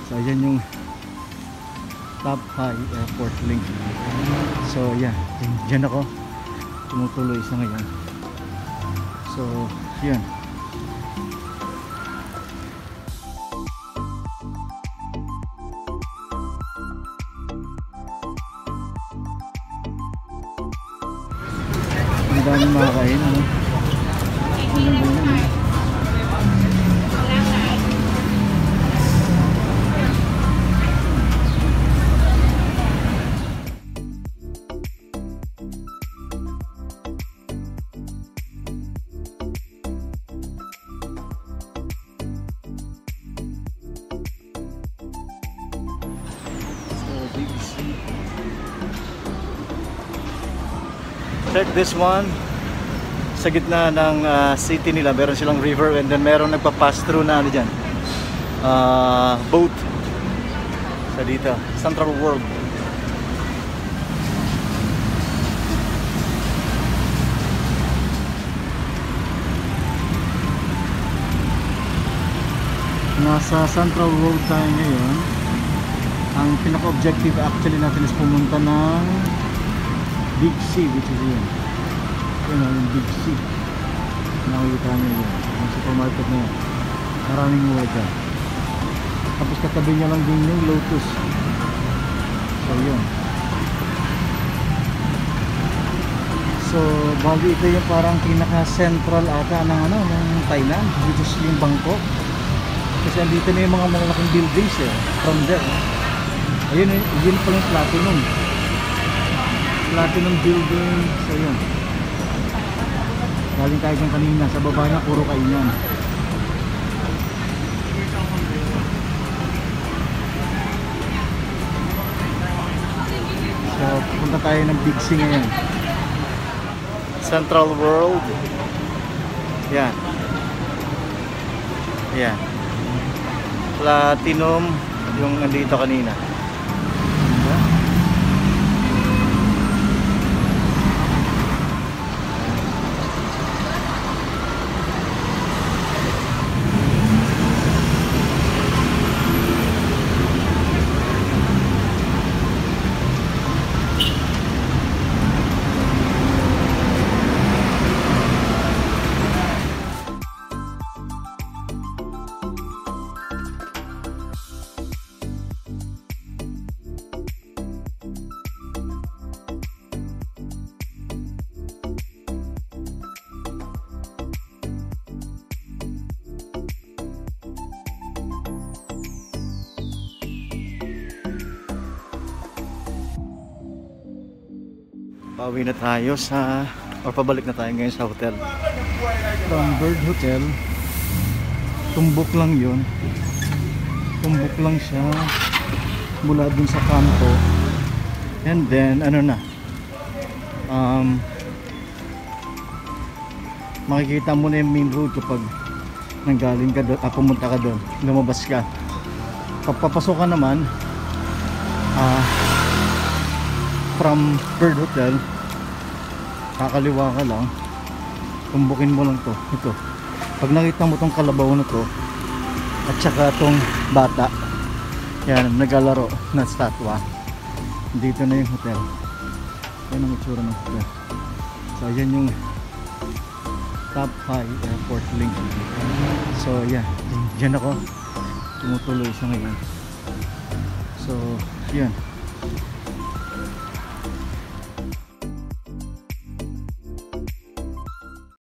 So ayan yung Top High Airport link. So yeah, dyan ako tumutuloy sa ngayon. So yan. Ang daming makakain, ano? Ang ganda yun, eh. Check this one. Sa gitna ng city nila, meron silang river, and then meron nagpa-pass through na ano dyan, boat sa dito, Central World. Nasa Central World tayo ngayon. Ang pinaka-objective actually natin is pumunta ng Big C, which is yun. Yun ang Big C. Nakikita nyo yun. Ang supermarket na yun. Maraming mura dyan. Tapos katabi niya lang din yung Lotus. So yun. So bali ito yung parang pinaka-central ata ng ano, ng Thailand, which is yung Bangkok. Kasi andito na yung mga malalaking buildings eh. From there. Ayun eh, yun pala yung Platinum building. So yun, galing tayo dyan kanina. Sa baba na puro kainan. So punta tayo ng Big C ngayon. Central World. Yan. Yan. Platinum yung nandito kanina. Pauwi na tayo sa, or pabalik na tayo ngayon sa hotel. From Bird Hotel, tumbok lang yun. Tumbok lang siya mula dun sa kanto. And then, ano na, makikita mo na yung main road kapag nanggaling ka doon, pumunta ka doon, lumabas ka. Pagpapasok ka naman, from Bird Hotel, kakaliwa ka lang, tumbukin mo lang to, ito. Pag nakita mo tong kalabaw na to at saka tong bata, yan, naglalaro na statwa, dito na yung hotel. Yan ang itsura ng hotel. So yan yung Top High Airport link. So yan, dyan ako tumutuloy sa ngayon. So yan.